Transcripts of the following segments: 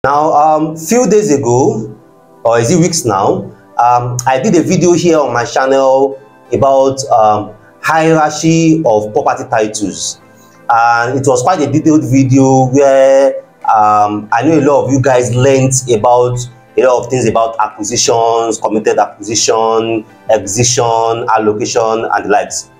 Now, few days ago, or is it weeks now, I did a video here on my channel about hierarchy of property titles, and it was quite a detailed video where I know a lot of you guys learned about a lot of things about acquisitions, committed acquisition, acquisition, allocation, and the likes.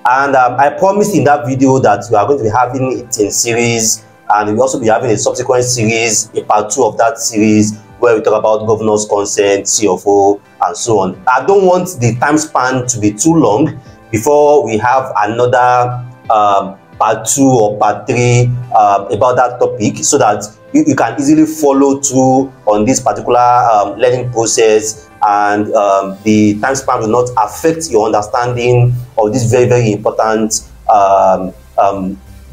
And I promised in that video that we are going to be having it in series, and we'll also be having a subsequent series, a part 2 of that series, where we talk about governor's consent, CFO, and so on. I don't want the time span to be too long before we have another part 2 or part 3 about that topic, so that you can easily follow through on this particular learning process, and the time span will not affect your understanding of these very, very important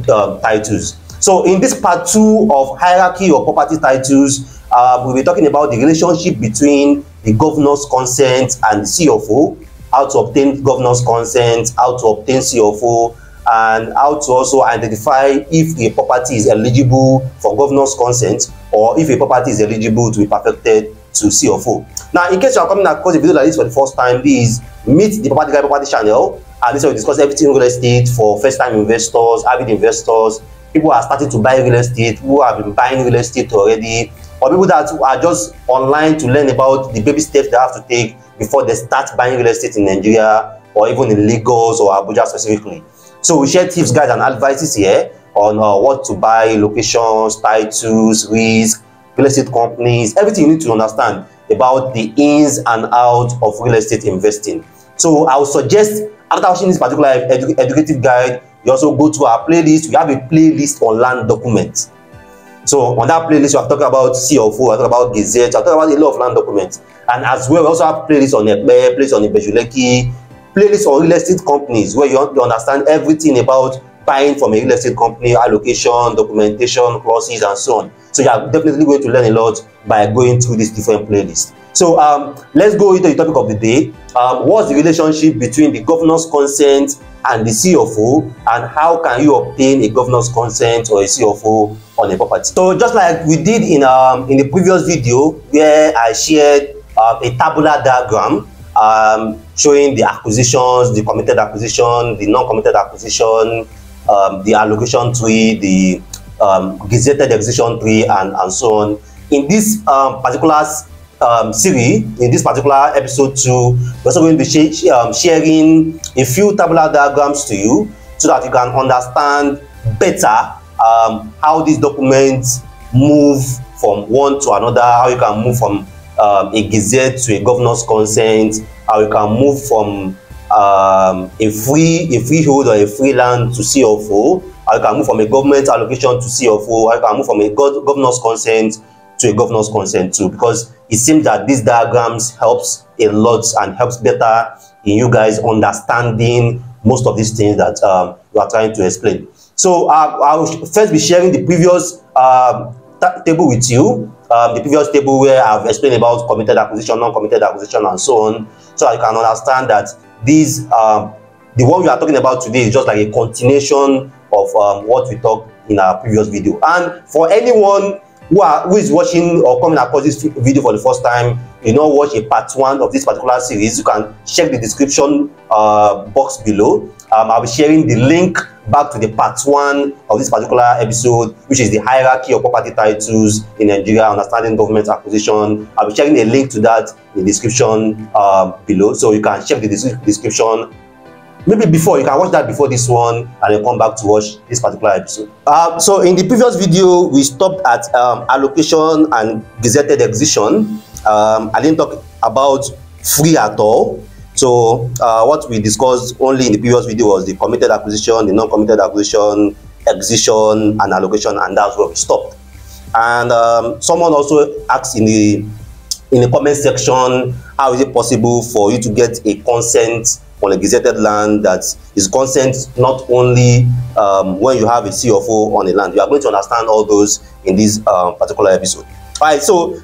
titles. So in this part 2 of hierarchy of property titles, we'll be talking about the relationship between the governor's consent and the CFO, how to obtain governor's consent, how to obtain CFO, and how to also identify if a property is eligible for governor's consent or if a property is eligible to be perfected to CFO. Now, in case you are coming across a video like this for the first time, please meet the Property Guy Property channel, and this will discuss everything real estate for first-time investors, avid investors, people who are starting to buy real estate, who have been buying real estate already, or people that are just online to learn about the baby steps they have to take before they start buying real estate in Nigeria or even in Lagos or Abuja specifically. So we share tips, guides, and advices here on what to buy, locations, titles, risk, real estate companies, everything you need to understand about the ins and outs of real estate investing. So I would suggest, after watching this particular educative guide, you also go to our playlist. We have a playlist on land documents. So on that playlist, we are talking about CFO, we are talking about Gazette, we are talking about a lot of land documents. And as well, we also have playlists on Ekpe, playlists on Ibejuleki, playlists on real estate companies, where you understand everything about buying from a real estate company, allocation, documentation, clauses, and so on. So you are definitely going to learn a lot by going through these different playlists. So let's go into the topic of the day. What's the relationship between the governor's consent and the CFO, and how can you obtain a governor's consent or a CFO on a property? So just like we did in the previous video, where I shared a tabular diagram showing the acquisitions, the committed acquisition, the non-committed acquisition, the allocation tree, the gazetted acquisition tree, and so on. In this particular series, in this particular episode 2, we're also going to be sharing a few tabular diagrams to you, so that you can understand better how these documents move from one to another, how you can move from a gazette to a governor's consent, how you can move from a freehold or a free land to CFO, how you can move from a government allocation to CFO, how you can move from a governor's consent to a governor's consent too, because it seems that these diagrams helps a lot and helps better in you guys understanding most of these things that we are trying to explain. So I will first be sharing the previous table with you, the previous table where I've explained about committed acquisition, non-committed acquisition, and so on, so that you can understand that these the one we are talking about today is just like a continuation of what we talked in our previous video. And for anyone who is watching or coming across this video for the first time, you know, watch a part 1 of this particular series, you can check the description box below. I'll be sharing the link back to the part 1 of this particular episode, which is the hierarchy of property titles in Nigeria, understanding government acquisition. I'll be sharing a link to that in the description below, so you can check the description. Maybe before, you can watch that before this one, and then come back to watch this particular episode. So in the previous video, we stopped at allocation and gazetted acquisition. I didn't talk about free at all. So what we discussed only in the previous video was the committed acquisition, the non-committed acquisition, acquisition, and allocation, and that's where we stopped. And someone also asked in the comment section, how is it possible for you to get a consent on a gazetted land that is consent not only when you have a CFO on a land? You are going to understand all those in this particular episode. All right, so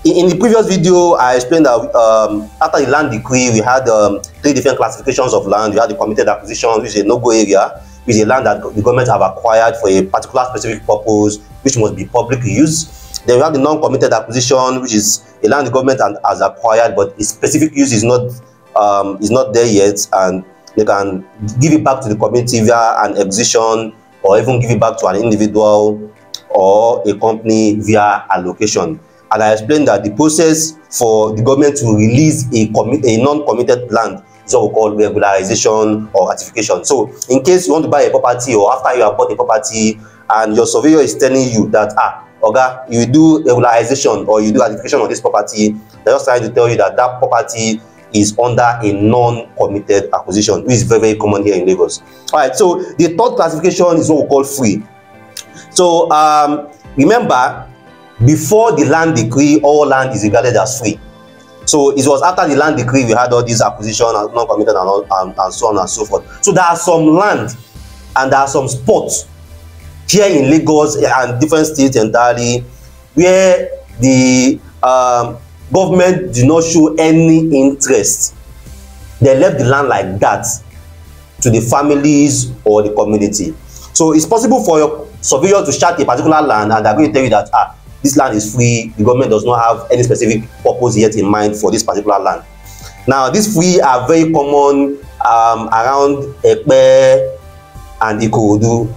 in the previous video, I explained that after the land decree, we had 3 different classifications of land. We had the committed acquisition, which is a no-go area. which is a land that the government have acquired for a particular specific purpose, which must be public use. Then we have the non-committed acquisition, which is a land the government has acquired, but its specific use is not there yet, and they can give it back to the community via an acquisition, or even give it back to an individual or a company via allocation. And I explained that the process for the government to release a non-committed land is what we call regularization or ratification. So in case you want to buy a property, or after you have bought a property and your surveyor is telling you that, Oga, you do regularization or you do ratification on this property, they're just trying to tell you that that property is under a non-committed acquisition, which is very, very common here in Lagos. All right, so the third classification is what we call free. So remember, before the land decree, all land is regarded as free. So it was after the land decree we had all these acquisition and non-committed and so on and so forth. So there are some land and there are some spots here in Lagos and different states entirely where the government do not show any interest. They left the land like that to the families or the community. So it's possible for your surveyor to chart a particular land and they're going to tell you that this land is free, the government does not have any specific purpose yet in mind for this particular land. Now these free are very common around Ekpe and Ikorodu.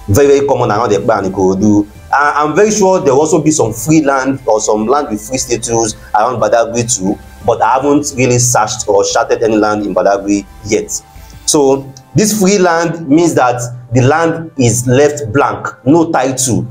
Very, very common around Ekpe and Ikorodu. I'm very sure there will also be some free land or some land with free status around Badagry too, but I haven't really searched or charted any land in Badagry yet. So this free land means that the land is left blank, no title.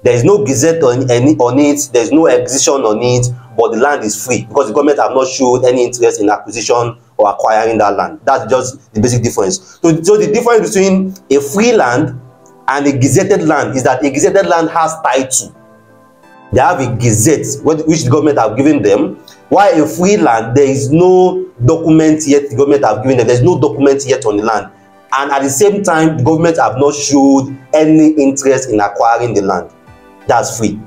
There is no gazette on it, there is no acquisition on it, but the land is free because the government have not showed any interest in acquisition or acquiring that land. That's just the basic difference. So the difference between a free land and a gazetted land is that a gazetted land has title. They have a gazette which the government have given them, while a free land, there is no document yet the government have given them. There is no document yet on the land. And at the same time, the government have not showed any interest in acquiring the land. That's free.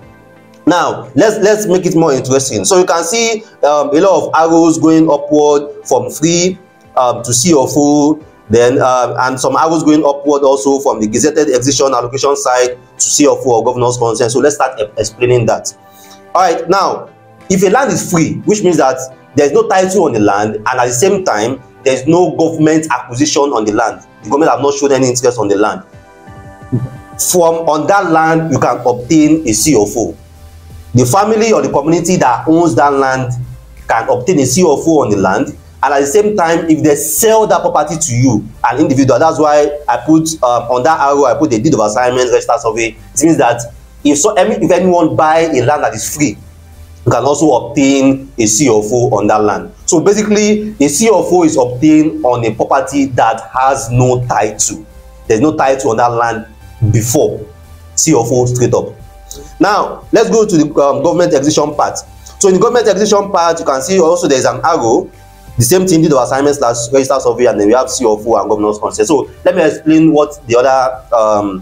Now let's make it more interesting. So you can see a lot of arrows going upward from free to CFO, then and some arrows going upward also from the gazetted acquisition allocation side to CFO or governor's consent. So let's start explaining that. All right, now if a land is free, which means that there's no title on the land, and at the same time there's no government acquisition on the land, the government have not shown any interest on the land. On that land, you can obtain a CFO. The family or the community that owns that land can obtain a CFO on the land, and at the same time, if they sell that property to you, an individual, that's why I put on that arrow, I put a deed of assignment, register survey. It means that if anyone buy a land that is free, you can also obtain a CFO on that land. So basically, a CFO is obtained on a property that has no title. There's no title on that land before. CFO straight up. Now let's go to the government acquisition part. So in the government acquisition part, you can see also there is an arrow, the same thing, deed of assignment / register survey, and then we have CFO and governor's consent. So let me explain what the other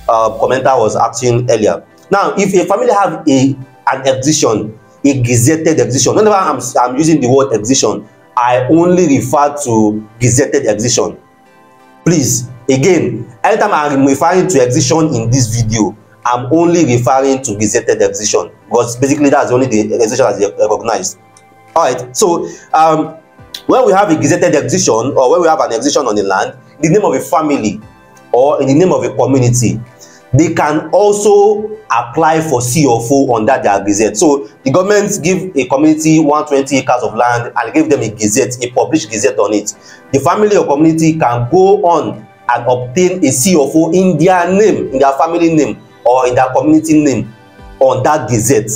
commenter was asking earlier. Now if a family have an acquisition, a gazetted acquisition, whenever I'm using the word acquisition, I only refer to gazetted acquisition. Please, again, anytime I'm referring to acquisition in this video, I'm only referring to gazetted acquisition because basically that's only the acquisition that is recognized. All right, so when we have a gazetted acquisition, or when we have an acquisition on the land, in the name of a family or in the name of a community, they can also apply for CFO on that their gazette. So the government give a community 120 acres of land and give them a gazette, a published gazette on it. The family or community can go on and obtain a CFO in their name, in their family name or in their community name on that gazette.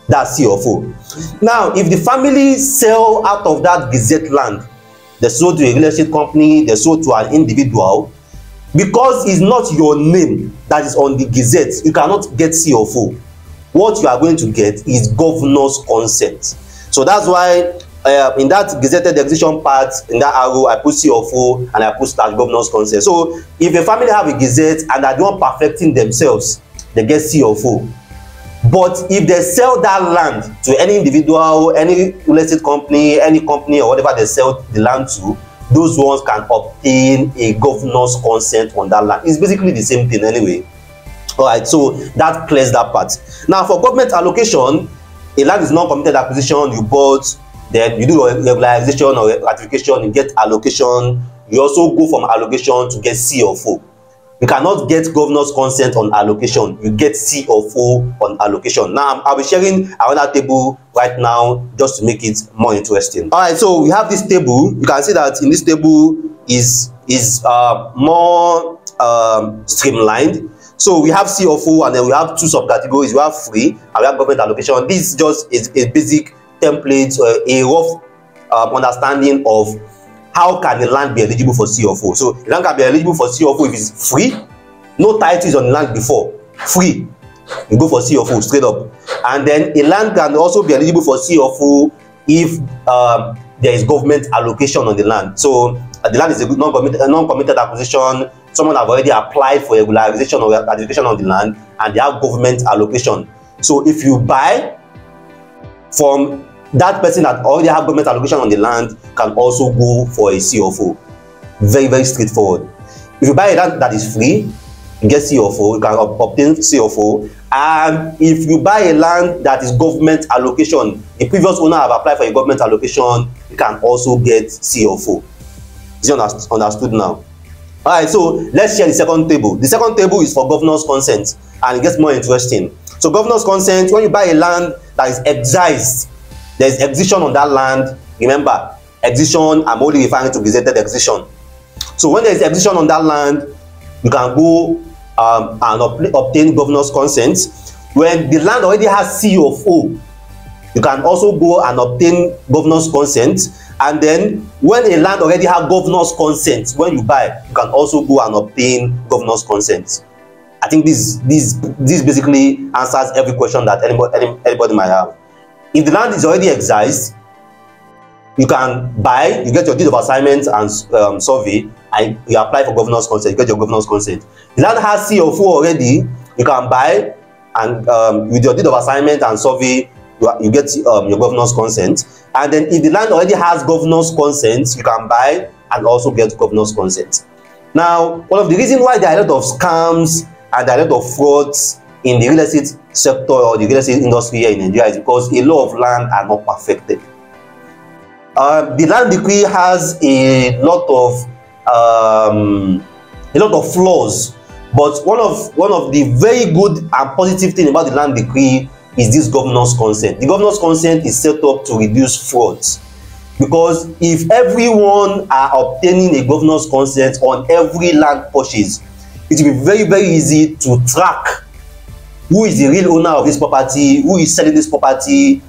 That's CFO. Now, if the family sell out of that gazette land, they sold to a real estate company, they sold to an individual, because it's not your name that is on the gazette, you cannot get CFO. What you are going to get is governor's consent. So that's why in that gazetted acquisition part, in that arrow, I put CFO and I put /governor's consent. So if a family have a gazette and are the one perfecting themselves, they get CFO. But if they sell that land to any individual, any real estate company, any company or whatever they sell the land to, those ones can obtain a governor's consent on that land. It's basically the same thing anyway. All right, so that clears that part. Now for government allocation, a land is non-committed acquisition. You bought, then you do regularization or ratification, you get allocation. You also go from allocation to get C of O. You cannot get governor's consent on allocation. You get C of O on allocation. Now I'll be sharing another table right now just to make it more interesting. All right, so we have this table. You can see that in this table is more streamlined. So we have C of O, and then we have two subcategories. We have free and we have government allocation. This is just a basic template, a rough understanding of how can the land be eligible for C of O. So the land can be eligible for C of O if it's free, no titles on the land before, free, you go for C of O straight up. And then a land can also be eligible for C of O if there is government allocation on the land. So the land is a non-committed acquisition. Someone have already applied for regularization or ratification of the land, and they have government allocation. So if you buy from that person that already have government allocation on the land, can also go for a C of O. Very, very straightforward. If you buy a land that is free, you get C of O, you can obtain C of O. And if you buy a land that is government allocation, the previous owner have applied for a government allocation, you can also get C of O. Is it understood now? All right, so let's share the second table. The second table is for governor's consent, and it gets more interesting. So governor's consent, when you buy a land that is excised, there is excision on that land. Remember, excision, I'm only referring to gazetted excision. So when there is excision on that land, you can go and obtain governor's consent. When the land already has C of O, you can also go and obtain governor's consent. And then when a land already has governor's consent, when you buy, you can also go and obtain governor's consent. I think this basically answers every question that anybody might have. If the land is already excised, you can buy, you get your deed of assignment and survey, and you apply for governor's consent, you get your governor's consent. The land has C of O already, you can buy, and with your deed of assignment and survey, you get your governor's consent. And then if the land already has governor's consent, you can buy and also get governor's consent. Now, one of the reasons why there are a lot of scams and there are a lot of frauds in the real estate sector or the real estate industry here in Nigeria is because a lot of land are not perfected. The land decree has a lot of flaws, but one of the very good and positive thing about the land decree is this governor's consent. The governor's consent is set up to reduce frauds, because if everyone are obtaining a governor's consent on every land purchase, it will be very, very easy to track who is the real owner of this property, who is selling this property,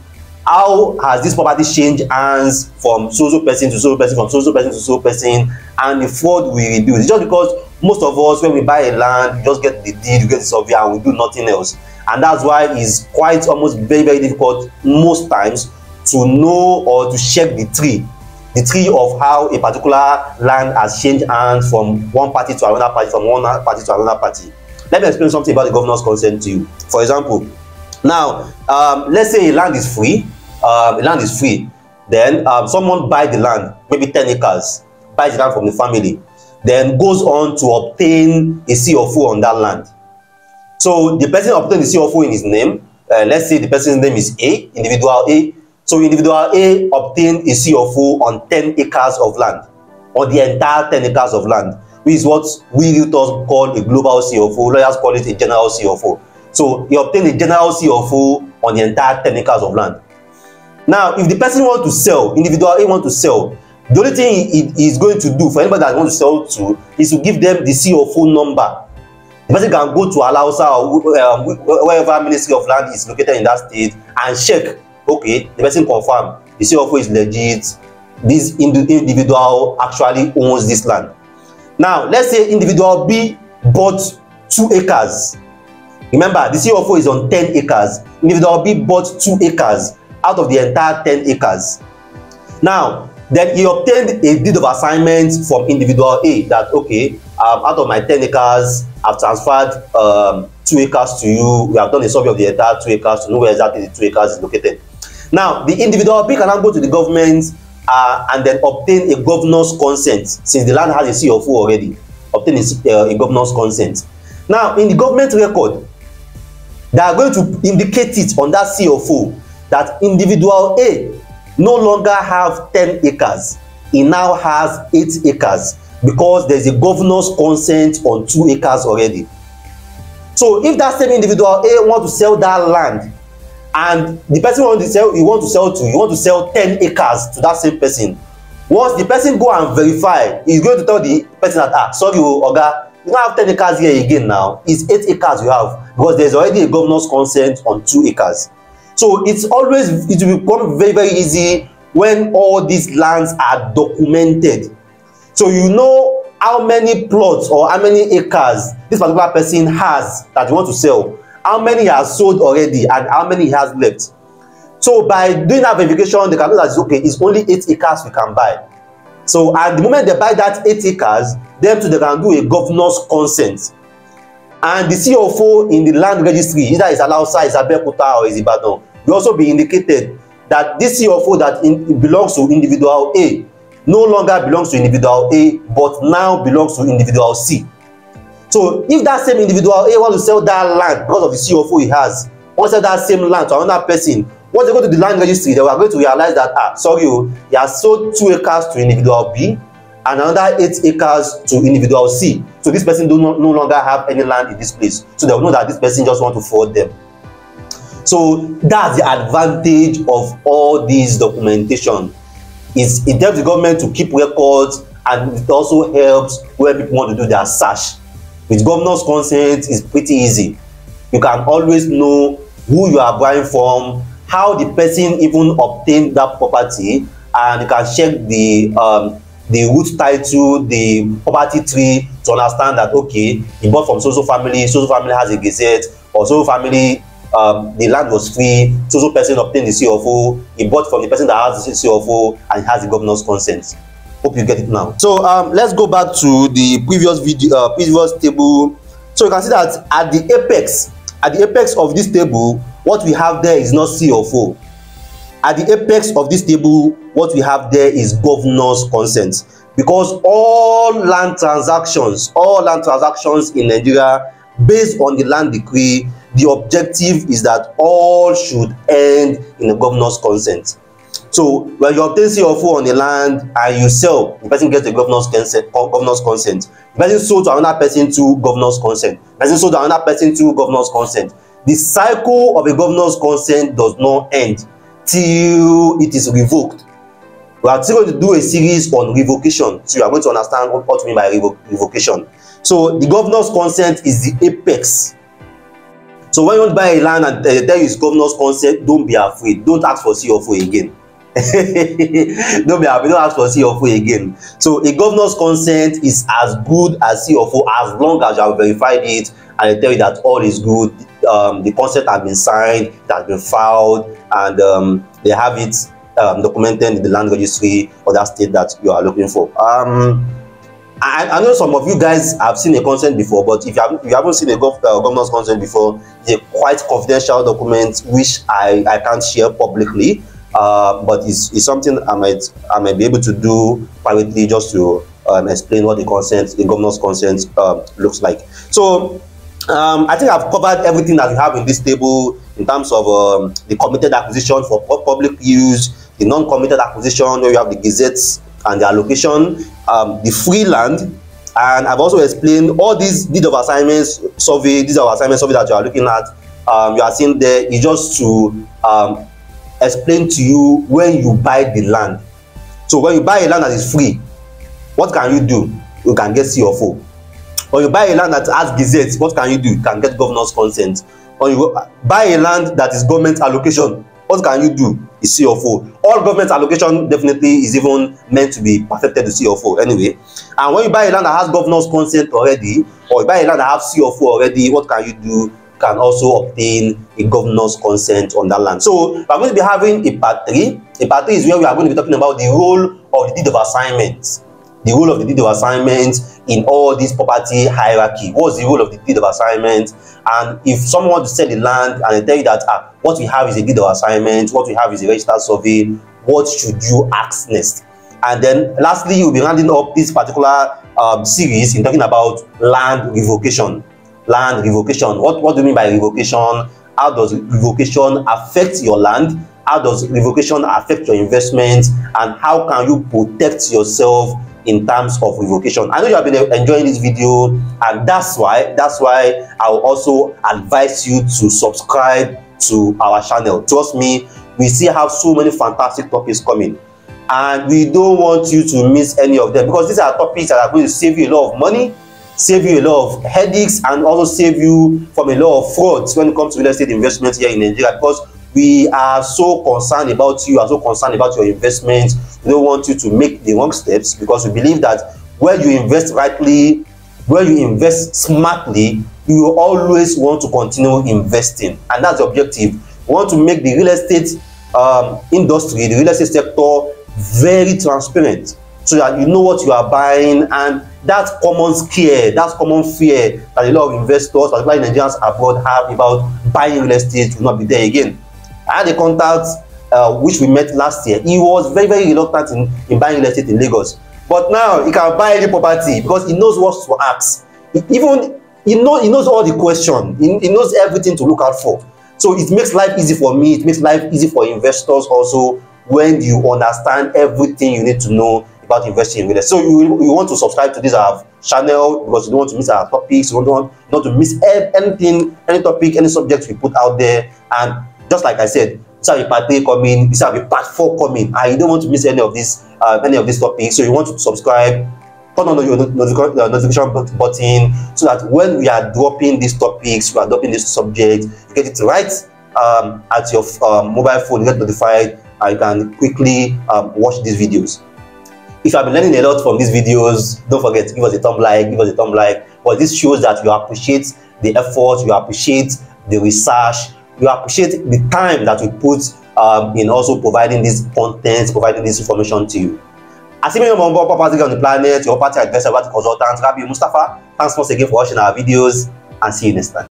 how has this property changed hands from so person to so person, from so person to so person, and the fraud will reduce. It's just because most of us, when we buy a land, we just get the deed, we get the survey, and we do nothing else. And that's why it's quite almost very, very difficult most times to know or to check the tree of how a particular land has changed hands from one party to another party, from one party to another party. Let me explain something about the governor's consent to you. For example, now let's say a land is free. Then someone buys the land, maybe 10 acres, buys the land from the family, then goes on to obtain a C of O on that land. So the person obtained the C of O in his name. Let's say the person's name is A, individual A. So individual A obtained a C of O on 10 acres of land, on the entire 10 acres of land, which is what we realtors call a global C of O. Lawyers call it a general C of O. So he obtained a general C of O on the entire 10 acres of land. Now, if the person wants to sell, individual A wants to sell, the only thing he is going to do for anybody that wants to sell to is to give them the C of O number. The person can go to Alausa or wherever Ministry of Land is located in that state and check, okay, the person confirm the C of O is legit, this individual actually owns this land. Now, let's say individual B bought 2 acres. Remember, the C of O is on 10 acres. Individual B bought 2 acres out of the entire 10 acres. Now, then he obtained a deed of assignment from individual A that, okay, out of my 10 acres, I've transferred 2 acres to you. We have done a survey of the entire 2 acres to know where exactly the 2 acres is located. Now, the individual B can now go to the government and then obtain a governor's consent, since the land has a CFO already. Obtain a governor's consent. Now, in the government record, they are going to indicate it on that CFO that individual A no longer have 10 acres. He now has 8 acres because there's a governor's consent on 2 acres already. So if that same individual A want to sell that land, and the person you want to sell 10 acres to that same person, once the person go and verify, he's going to tell the person that, sorry oga, you don't have 10 acres here again now, it's 8 acres you have, because there's already a governor's consent on 2 acres. So it will become very, very easy when all these lands are documented. So you know how many plots or how many acres this particular person has that you want to sell, how many he has sold already, and how many he has left. So by doing that verification, they can know that okay, it's only 8 acres we can buy. So at the moment they buy that 8 acres, them too, they can do a governor's consent. And the CFO in the land registry, either is Alausa, is Abeokuta, or is Ibadan, will also be indicated that this CFO that belongs to individual A no longer belongs to individual A, but now belongs to individual C. So if that same individual A wants to sell that land because of the CFO he has, wants to sell that same land to another person, once they go to the land registry, they are going to realize that, sorry, he has sold 2 acres to individual B and another 8 acres to individual C. So this person no longer have any land in this place. So they will know that this person just want to fraud them. So that's the advantage of all this documentation. It helps the government to keep records, and it also helps when people want to do their search. With governor's consent, it's pretty easy. You can always know who you are buying from, how the person even obtained that property, and you can check the root title, the property tree, to understand that okay, he bought from so family has a gazette, or so family the land was free, so person obtained the CFO, he bought from the person that has the CFO and has the governor's consent. Hope you get it now. So let's go back to the previous table. So you can see that at the apex of this table, what we have there is not CFO. At the apex of this table, what we have there is governor's consent, because all land transactions in Nigeria based on the land decree, the objective is that all should end in a governor's consent. So when you obtain CFO on the land and you sell, the person gets a governor's consent. The person sold to another person to governor's consent. The person sold to another person to governor's consent. The cycle of a governor's consent does not end till it is revoked. We are still going to do a series on revocation, so you are going to understand what we mean by revocation. So the governor's consent is the apex. So when you want to buy a land and they tell you it's governor's consent, don't be afraid. Don't ask for CFO again. Don't be afraid. Don't ask for CFO again. So a governor's consent is as good as CFO as long as you have verified it and they tell you that all is good. The consent has been signed, it has been filed, and they have it documented in the land registry or that state that you are looking for. I know some of you guys have seen a consent before, but if you haven't seen a governor's consent before, it's a quite confidential document which I can't share publicly, but it's something I might be able to do privately just to explain what the governor's consent looks like. So I think I've covered everything that we have in this table in terms of the committed acquisition for public use, the non-committed acquisition where you have the gazettes and the allocation, the free land, and I've also explained all these deed of assignments survey, that you are looking at. You are seeing there is just to explain to you when you buy the land. So when you buy a land that is free, what can you do? You can get CFO. When you buy a land that has gazettes, what can you do? You can get governor's consent. When you buy a land that is government allocation, what can you do? Is CFO. All government allocation definitely is even meant to be perfected to CFO anyway. And when you buy a land that has governor's consent already, or you buy a land that has CFO already, what can you do? You can also obtain a governor's consent on that land. So we are going to be having a part 3. A part 3 is where we are going to be talking about the role of the deed of assignment. the role of the deed of assignment in all this property hierarchy. What's the role of the deed of assignment? And if someone wants to sell the land and they tell you that what we have is a deed of assignment, what we have is a registered survey, what should you ask next? And then lastly, you'll be rounding up this particular series in talking about land revocation. Land revocation. What do you mean by revocation? How does revocation affect your land? How does revocation affect your investment? And how can you protect yourself in terms of revocation? I know you have been enjoying this video, and that's why I will also advise you to subscribe to our channel. Trust me, we still have so many fantastic topics coming, and we don't want you to miss any of them, because these are topics that are going to save you a lot of money, save you a lot of headaches, and also save you from a lot of frauds when it comes to real estate investment here in Nigeria. Because we are so concerned about you, are so concerned about your investments. We don't want you to make the wrong steps, because we believe that when you invest rightly, when you invest smartly, you will always want to continue investing, and that's the objective. We want to make the real estate industry, the real estate sector, very transparent, so that you know what you are buying. And that common scare, that common fear that a lot of investors, particularly Nigerians abroad, have about buying real estate will not be there again. I had a contact which we met last year. He was very, very reluctant in buying real estate in Lagos, but now he can buy any property because he knows what to ask. He knows all the questions. He knows everything to look out for. So it makes life easy for me. It makes life easy for investors also, when you understand everything you need to know about investing in real estate. So you want to subscribe to this our channel, because you don't want to miss our topics. You don't want not to miss anything, any topic, any subject we put out there. And just like I said, this have a part 3 coming, this have a part 4 coming, and you don't want to miss any of these topics. So you want to subscribe, turn on your notification button, so that when we are dropping these topics, we are dropping this subject, you get it right at your mobile phone. You get notified, and you can quickly watch these videos. If you have been learning a lot from these videos, don't forget to give us a thumb like, But this shows that you appreciate the effort, you appreciate the research, you appreciate the time that we put in also providing this content, providing this information to you. As you know, more property on the planet, your property advisor, property consultant, Rabi Mustafa. Thanks once again for watching our videos, and see you next time.